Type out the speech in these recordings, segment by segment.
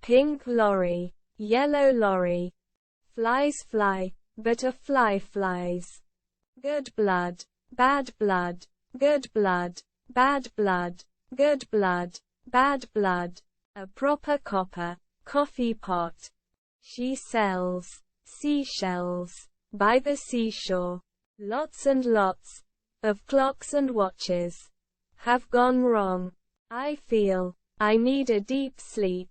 Pink lorry, yellow lorry. Flies fly, but a fly flies. Good blood, bad blood, good blood, bad blood, good blood, bad blood. A proper copper, coffee pot. She sells seashells by the seashore. Lots and lots of clocks and watches have gone wrong. I feel I need a deep sleep.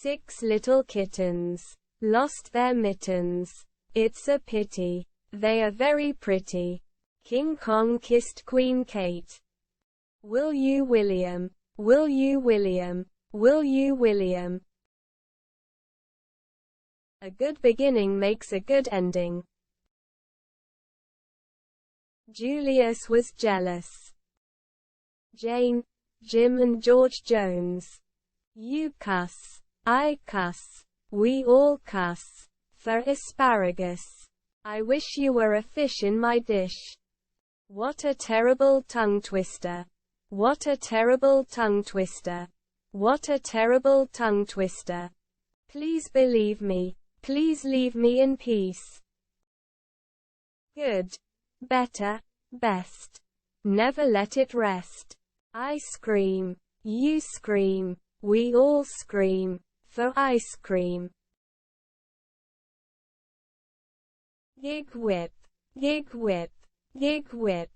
6 little kittens lost their mittens. It's a pity. They are very pretty. King Kong kissed Queen Kate. Will you, William? Will you, William? Will you, William? A good beginning makes a good ending. Julius was jealous. Jane, Jim and George Jones. You cuss. I cuss. We all cuss. For asparagus. I wish you were a fish in my dish. What a terrible tongue twister. What a terrible tongue twister. What a terrible tongue twister. Please believe me. Please leave me in peace. Good. Better. Best. Never let it rest. I scream. You scream. We all scream. For ice cream. Gig whip. Gig whip. Gig whip.